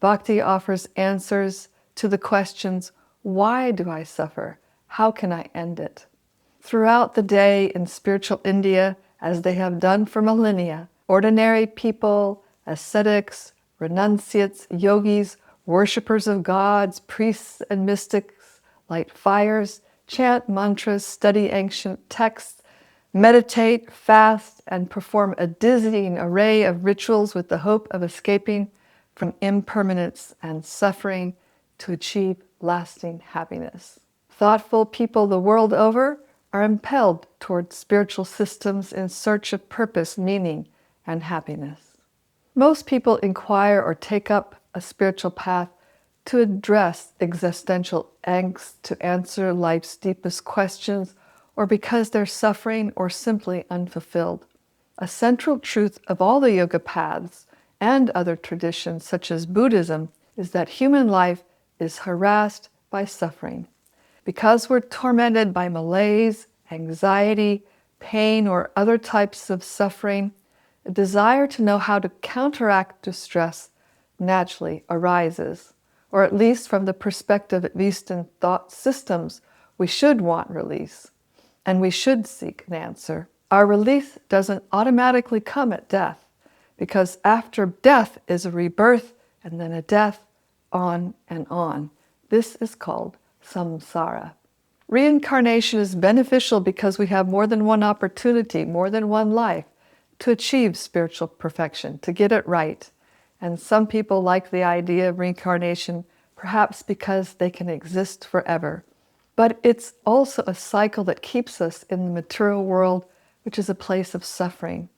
Bhakti offers answers to the questions, why do I suffer? How can I end it? Throughout the day in spiritual India, as they have done for millennia, ordinary people, ascetics, renunciates, yogis, worshippers of gods, priests and mystics light fires, chant mantras, study ancient texts, meditate, fast, and perform a dizzying array of rituals with the hope of escaping from impermanence and suffering to achieve lasting happiness. Thoughtful people the world over are impelled toward spiritual systems in search of purpose, meaning, and happiness. Most people inquire or take up a spiritual path to address existential angst, to answer life's deepest questions, or because they're suffering or simply unfulfilled. A central truth of all the yoga paths and other traditions such as Buddhism is that human life is harassed by suffering. Because we're tormented by malaise, anxiety, pain, or other types of suffering, a desire to know how to counteract distress naturally arises, or at least from the perspective, at least in thought systems, we should want release, and we should seek an answer. Our release doesn't automatically come at death, because after death is a rebirth, and then a death, on and on. This is called samsara. Reincarnation is beneficial because we have more than one opportunity, more than one life, to achieve spiritual perfection, to get it right. And some people like the idea of reincarnation, perhaps because they can exist forever. But it's also a cycle that keeps us in the material world, which is a place of suffering.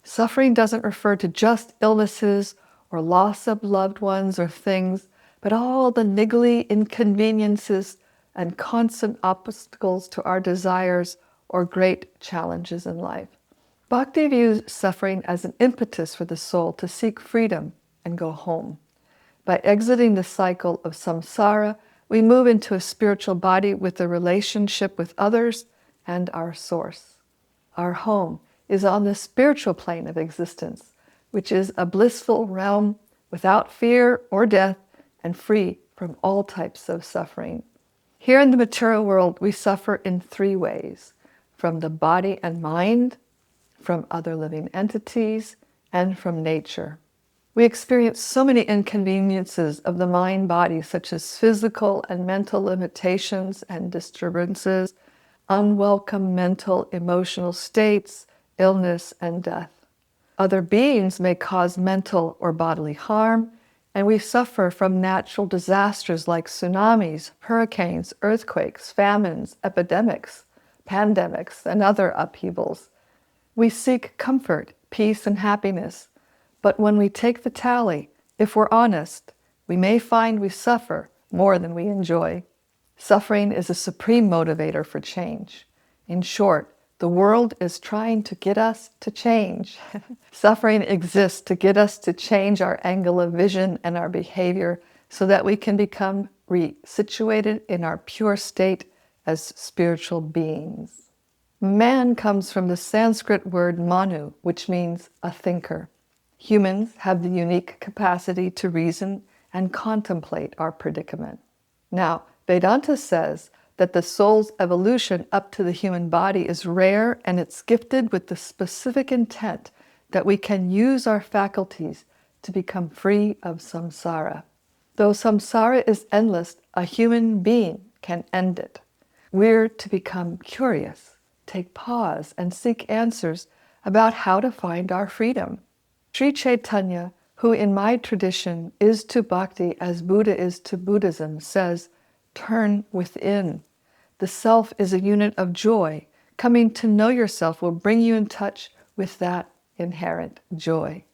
Suffering doesn't refer to just illnesses or loss of loved ones or things, but all the niggly inconveniences and constant obstacles to our desires or great challenges in life. Bhakti views suffering as an impetus for the soul to seek freedom and go home. By exiting the cycle of samsara, we move into a spiritual body with a relationship with others and our source. Our home is on the spiritual plane of existence, which is a blissful realm without fear or death and free from all types of suffering. Here in the material world, we suffer in three ways: from the body and mind, from other living entities, and from nature. We experience so many inconveniences of the mind-body, such as physical and mental limitations and disturbances, unwelcome mental, emotional states, illness, and death. Other beings may cause mental or bodily harm, and we suffer from natural disasters like tsunamis, hurricanes, earthquakes, famines, epidemics, pandemics, and other upheavals. We seek comfort, peace, and happiness, but when we take the tally, if we're honest, we may find we suffer more than we enjoy. Suffering is a supreme motivator for change. In short, the world is trying to get us to change. Suffering exists to get us to change our angle of vision and our behavior so that we can become resituated in our pure state as spiritual beings. Man comes from the Sanskrit word manu, which means a thinker. Humans have the unique capacity to reason and contemplate our predicament. Now, Vedanta says that the soul's evolution up to the human body is rare, and it's gifted with the specific intent that we can use our faculties to become free of samsara. Though samsara is endless, a human being can end it. We're to become curious, take pause, and seek answers about how to find our freedom. Sri Chaitanya, who in my tradition is to Bhakti as Buddha is to Buddhism, says, "Turn within. The self is a unit of joy. Coming to know yourself will bring you in touch with that inherent joy."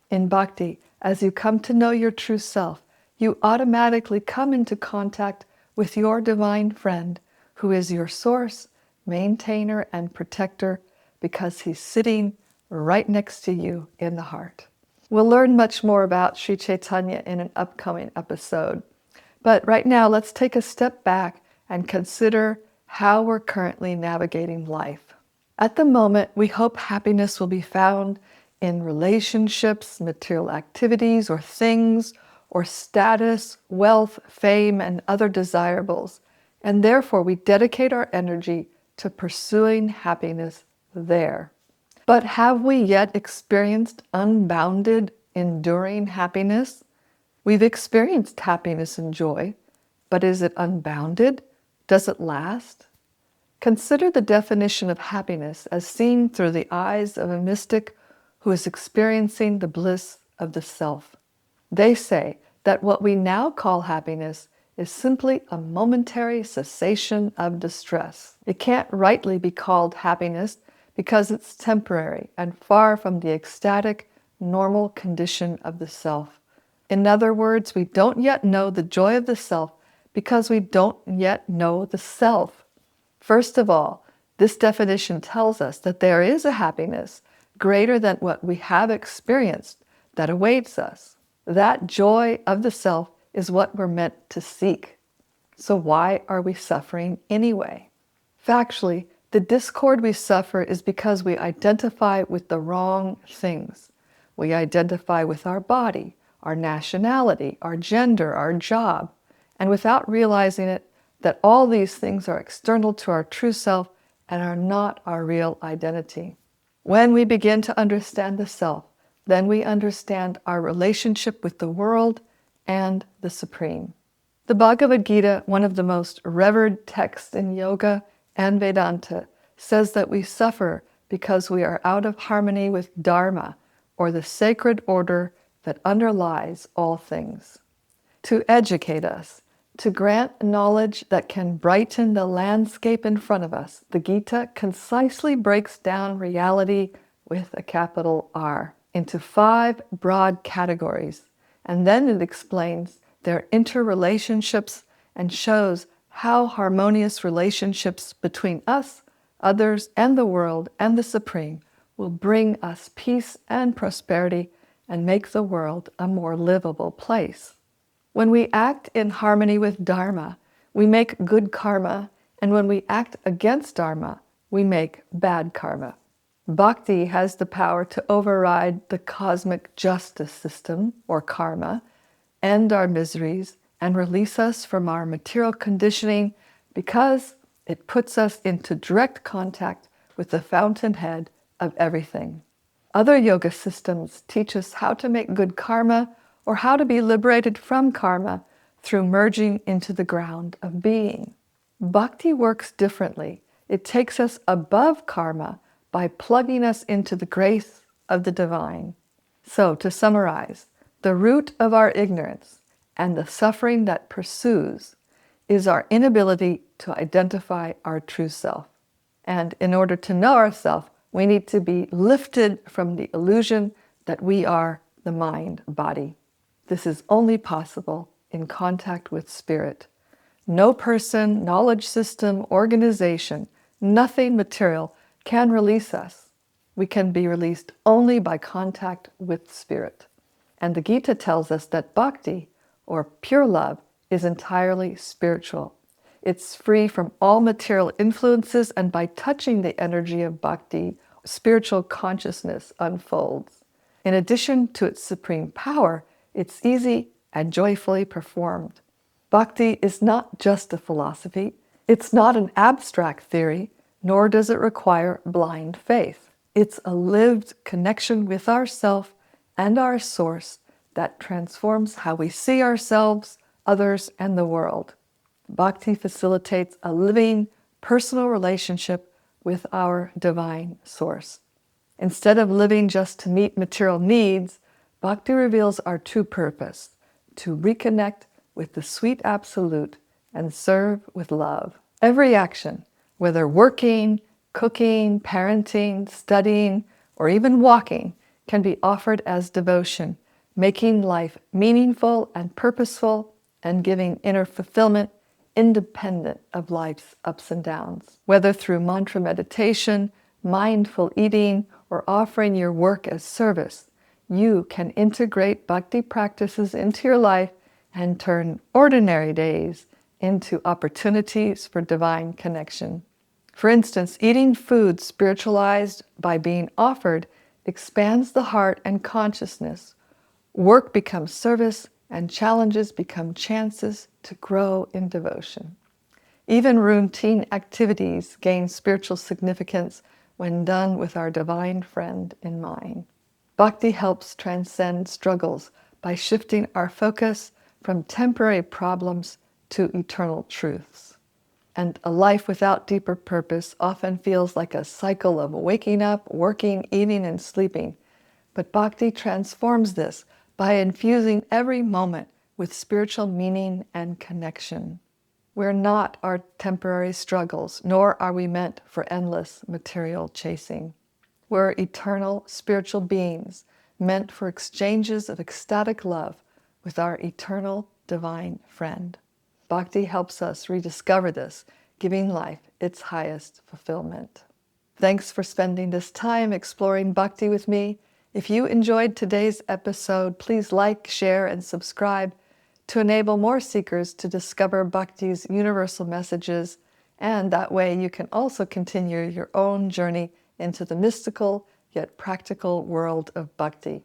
In Bhakti, as you come to know your true self, you automatically come into contact with your divine friend, who is your source, maintainer, and protector, because he's sitting right next to you in the heart. We'll learn much more about Sri Chaitanya in an upcoming episode. But right now, let's take a step back and consider how we're currently navigating life. At the moment, we hope happiness will be found in relationships, material activities, or things, or status, wealth, fame, and other desirables, and therefore we dedicate our energy to pursuing happiness there. But have we yet experienced unbounded, enduring happiness? We've experienced happiness and joy, but is it unbounded? Does it last? Consider the definition of happiness as seen through the eyes of a mystic who is experiencing the bliss of the self. They say that what we now call happiness is simply a momentary cessation of distress. It can't rightly be called happiness because it's temporary and far from the ecstatic, normal condition of the self. In other words, we don't yet know the joy of the self because we don't yet know the self. First of all, this definition tells us that there is a happiness greater than what we have experienced that awaits us. That joy of the self is what we're meant to seek. So why are we suffering anyway? Factually, the discord we suffer is because we identify with the wrong things. We identify with our body, our nationality, our gender, our job, and without realizing it, that all these things are external to our true self and are not our real identity. When we begin to understand the self, then we understand our relationship with the world and the Supreme. The Bhagavad-gita, one of the most revered texts in yoga and Vedanta, says that we suffer because we are out of harmony with Dharma, or the sacred order that underlies all things. To educate us, to grant knowledge that can brighten the landscape in front of us, the Gita concisely breaks down reality with a capital R into 5 broad categories, and then it explains their interrelationships and shows how harmonious relationships between us, others, and the world and the Supreme will bring us peace and prosperity and make the world a more livable place. When we act in harmony with Dharma, we make good karma, and when we act against Dharma, we make bad karma. Bhakti has the power to override the cosmic justice system, or karma, end our miseries, and release us from our material conditioning because it puts us into direct contact with the fountainhead of everything. Other yoga systems teach us how to make good karma or how to be liberated from karma through merging into the ground of being. Bhakti works differently. It takes us above karma by plugging us into the grace of the divine. So, to summarize, the root of our ignorance and the suffering that pursues is our inability to identify our true self. And in order to know ourself, we need to be lifted from the illusion that we are the mind-body. This is only possible in contact with spirit. No person, knowledge system, organization, nothing material can release us. We can be released only by contact with spirit. And the Gita tells us that bhakti, or pure love, is entirely spiritual. It's free from all material influences, and by touching the energy of bhakti, spiritual consciousness unfolds. In addition to its supreme power, it's easy and joyfully performed. Bhakti is not just a philosophy. It's not an abstract theory, nor does it require blind faith. It's a lived connection with ourself and our source that transforms how we see ourselves, others, and the world. Bhakti facilitates a living, personal relationship with our divine source. Instead of living just to meet material needs, Bhakti reveals our true purpose, to reconnect with the sweet absolute and serve with love. Every action, whether working, cooking, parenting, studying, or even walking, can be offered as devotion, making life meaningful and purposeful and giving inner fulfillment independent of life's ups and downs. Whether through mantra meditation, mindful eating, or offering your work as service, you can integrate bhakti practices into your life and turn ordinary days into opportunities for divine connection. For instance, eating food spiritualized by being offered expands the heart and consciousness. Work becomes service, and challenges become chances to grow in devotion. Even routine activities gain spiritual significance when done with our divine friend in mind. Bhakti helps transcend struggles by shifting our focus from temporary problems to eternal truths. And a life without deeper purpose often feels like a cycle of waking up, working, eating, and sleeping. But Bhakti transforms this by infusing every moment with spiritual meaning and connection. We're not our temporary struggles, nor are we meant for endless material chasing. We're eternal spiritual beings, meant for exchanges of ecstatic love with our eternal divine friend. Bhakti helps us rediscover this, giving life its highest fulfillment. Thanks for spending this time exploring Bhakti with me. If you enjoyed today's episode, please like, share, and subscribe to enable more seekers to discover Bhakti's universal messages, and that way you can also continue your own journey into the mystical yet practical world of Bhakti.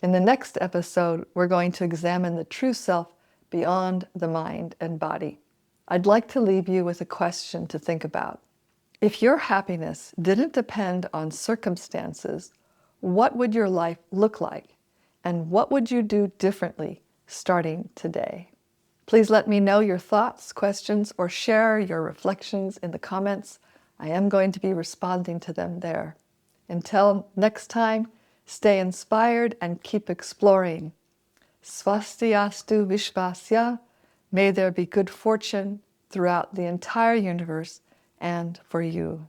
In the next episode, we're going to examine the true self beyond the mind and body. I'd like to leave you with a question to think about. If your happiness didn't depend on circumstances, what would your life look like? And what would you do differently starting today? Please let me know your thoughts, questions, or share your reflections in the comments. I am going to be responding to them there. Until next time, stay inspired and keep exploring. Swastiastu Vishvasya. May there be good fortune throughout the entire universe and for you.